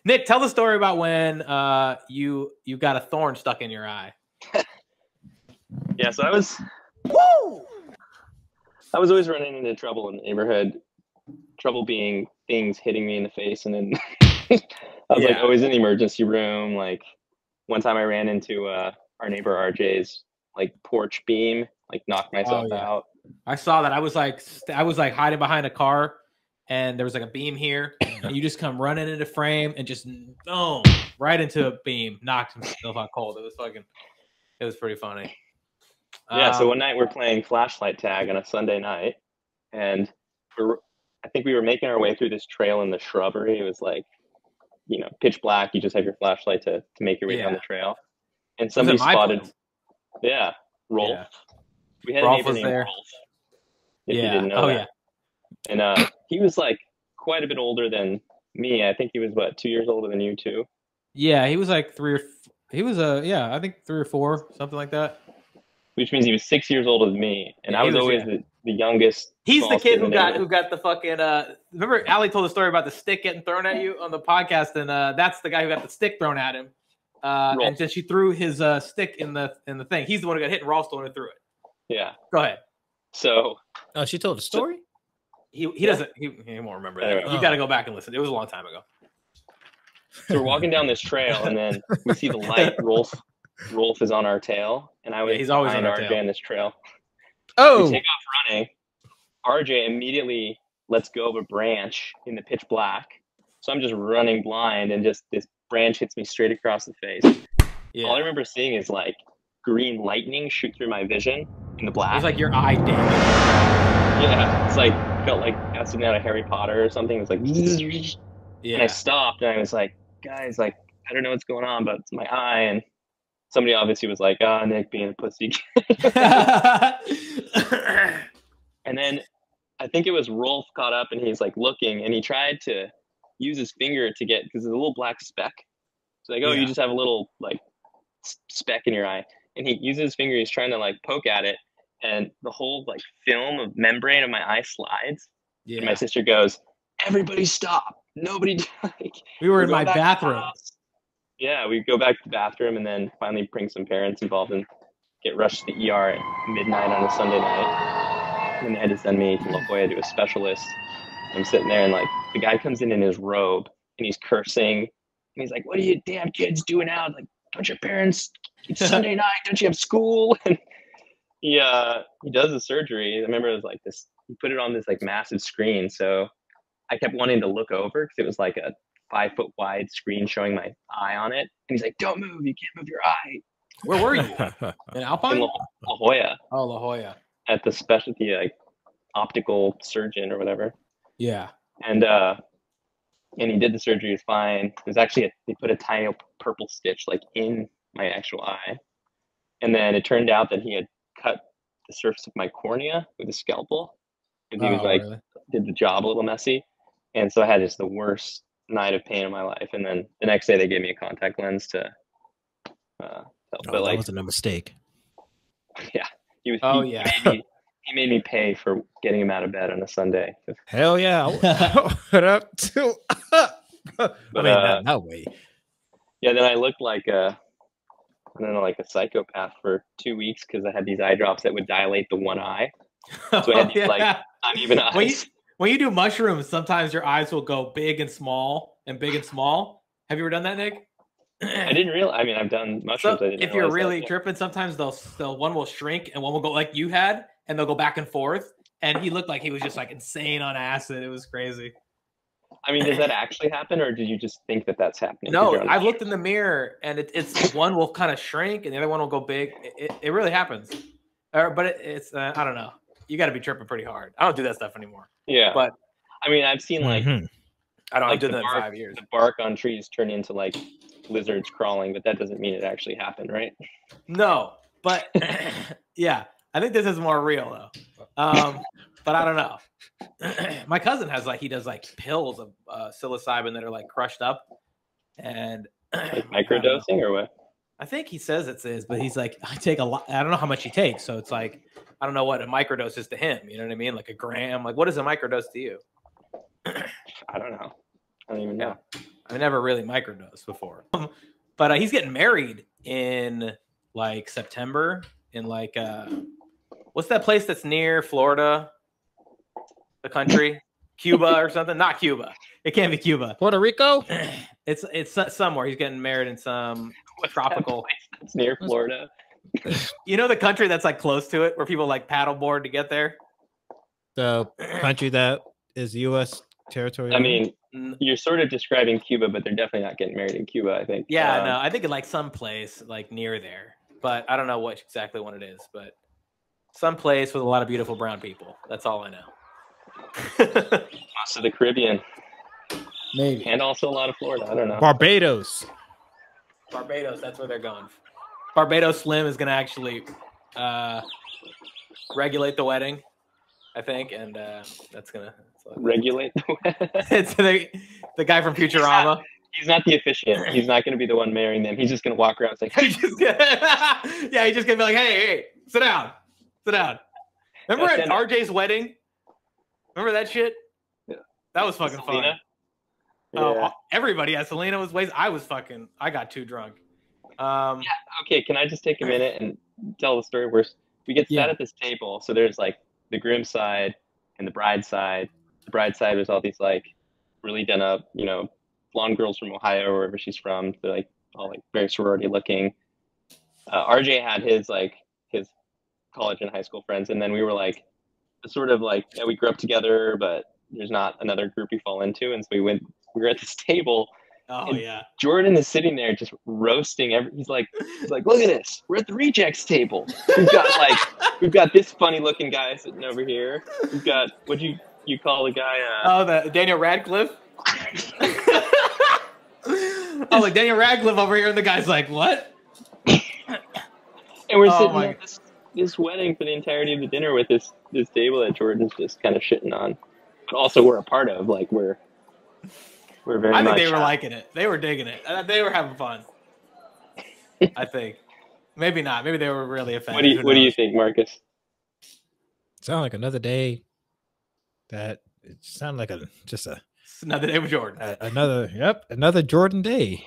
Nick, tell the story about when you got a thorn stuck in your eye. Yeah, so I was always running into trouble in the neighborhood. Trouble being things hitting me in the face, and then I was like always in the emergency room. Like one time I ran into our neighbor RJ's like porch beam, like knocked myself out. I saw that. I was like hiding behind a car, and there was like a beam here, and you just come running into frame and just boom right into a beam, knocked himself out cold. It was pretty funny. Yeah, so one night we're playing flashlight tag on a Sunday night, and I think we were making our way through this trail in the shrubbery. It was like, pitch black. You just have your flashlight to make your way down the trail. And somebody spotted, Rolf. Yeah. We had a neighbor named Rolf, if you didn't know that. Yeah. And he was like quite a bit older than me. I think he was, 2 years older than you too? Yeah, he was like I think 3 or 4, something like that. Which means he was 6 years older than me, and I was always the youngest. He's the kid who got the fucking. Remember, Allie told a story about the stick getting thrown at you on the podcast, and that's the guy who got the stick thrown at him. And then she threw his stick in the thing. He's the one who got hit, and Rolf's the one who threw it. Yeah. Go ahead. So. Oh, she told a story. He doesn't. He won't remember that. You got to go back and listen. It was a long time ago. So we're walking down this trail, and then we see the light. Rolf is on our tail, and he's always on RJ on this trail. Oh, we take off running. RJ immediately lets go of a branch in the pitch black. So I'm just running blind, and just this branch hits me straight across the face. Yeah. All I remember seeing is like green lightning shoot through my vision in the black. It was like your eye damaged. Yeah, it's like felt like I was sitting out of Harry Potter or something. It was like, and I stopped, and I was like, guys, like I don't know what's going on, but it's my eye. And somebody obviously was like, Nick being a pussy. And then I think it was Rolf caught up, and he's like looking, and he tried to use his finger to get, because there's a little black speck. So like, you just have a little like speck in your eye. And he uses his finger, he's trying to like poke at it, and the whole like film of membrane of my eye slides. Yeah. And my sister goes, everybody stop. Nobody like we were in my bathroom. Yeah, we go back to the bathroom, and then finally bring some parents involved and get rushed to the ER at midnight on a Sunday night. And they had to send me to La Jolla to a specialist. I'm sitting there, and like the guy comes in his robe, and he's cursing, and he's like, "What are you damn kids doing out? Like, don't your parents? It's Sunday night. Don't you have school?" And he does the surgery. I remember it was like this. He put it on this like massive screen, so I kept wanting to look over because it was like a 5-foot wide screen showing my eye on it. And he's like, don't move. You can't move your eye. Where were you? In Alpine? In La Jolla. Oh, La Jolla. At the specialty like optical surgeon or whatever. Yeah. And he did the surgery. It was fine. It was actually, they put a tiny purple stitch like in my actual eye. And then it turned out that he had cut the surface of my cornea with a scalpel. And he was like, did the job a little messy. And so I had just the worst night of pain in my life. And then the next day they gave me a contact lens to help. But like, that wasn't a mistake. Yeah. He made me pay for getting him out of bed on a Sunday. Hell yeah. What up to that way. Yeah, then I looked like a psychopath for 2 weeks because I had these eye drops that would dilate the one eye. So I had these like uneven eyes. When you do mushrooms, sometimes your eyes will go big and small and big and small. Have you ever done that, Nick? I didn't realize. I mean, I've done mushrooms. So if you're really tripping, sometimes they'll one will shrink and one will go like you had, and they'll go back and forth. And he looked like he was just like insane on acid. It was crazy. I mean, does that actually happen, or did you just think that that's happening? No, I've looked in the mirror, and it's one will kind of shrink, and the other one will go big. It really happens. But it's I don't know. You got to be tripping pretty hard. I don't do that stuff anymore. Yeah, but I mean, I've seen like I don't do that in 5 years. The bark on trees turn into like lizards crawling, but that doesn't mean it actually happened, right? No, but yeah, I think this is more real though. But I don't know. My cousin has he does pills of psilocybin that are like crushed up and like microdosing or what? I think he says it's his, but he's like, I take a lot. I don't know how much he takes, so it's like I don't know what a microdose is to him. You know what I mean? Like a gram. Like what is a microdose to you? I don't know. I don't even know. I've never really microdosed before. But he's getting married in like September in like what's that place that's near Florida? The country, Cuba or something? Not Cuba. It can't be Cuba. Puerto Rico. It's somewhere. He's getting married in some tropical. It's near Florida. You know the country that's like close to it, where people like paddleboard to get there. The country that is U.S. territory. I mean, you're sort of describing Cuba, but they're definitely not getting married in Cuba, I think. Yeah, no, I think like some place like near there, but I don't know what exactly what it is, but some place with a lot of beautiful brown people. That's all I know. Most of the Caribbean. Maybe. And also a lot of Florida. I don't know. Barbados. That's where they're going. Barbados Slim is going to actually regulate the wedding, I think, and that's going to regulate the wedding. It's the guy from Futurama. He's not the officiant. He's not going to be the one marrying them. He's just going to walk around and say, he's just going to be like, hey, sit down. Remember at RJ's wedding? Remember that shit? Yeah. That was fucking fun. Yeah. Oh, everybody. Yeah, Selena was wasted. I got too drunk. Yeah. Okay. Can I just take a minute and tell the story where we get sat at this table? So there's like the groom side and the bride side. The bride side was all these like really done up, blonde girls from Ohio or wherever she's from. They're like all like very sorority looking. RJ had his college and high school friends, and then we were like sort of like we grew up together, but there's not another group we fall into, and so we were at this table. Oh yeah. Jordan is sitting there just roasting he's like, look at this. We're at the rejects table. We've got this funny looking guy sitting over here. We've got what'd you call the guy? The Daniel Radcliffe. Like Daniel Radcliffe over here, and the guy's like, what? And we're sitting at this wedding for the entirety of the dinner with this table that Jordan's just kind of shitting on, but also we're a part of. Like we're very. I think they were liking it. They were digging it. They were having fun. I think. Maybe not. Maybe they were really offended. What do you think, Marcus? Sound like another day. That it sounded like just another day with Jordan. Another Jordan day.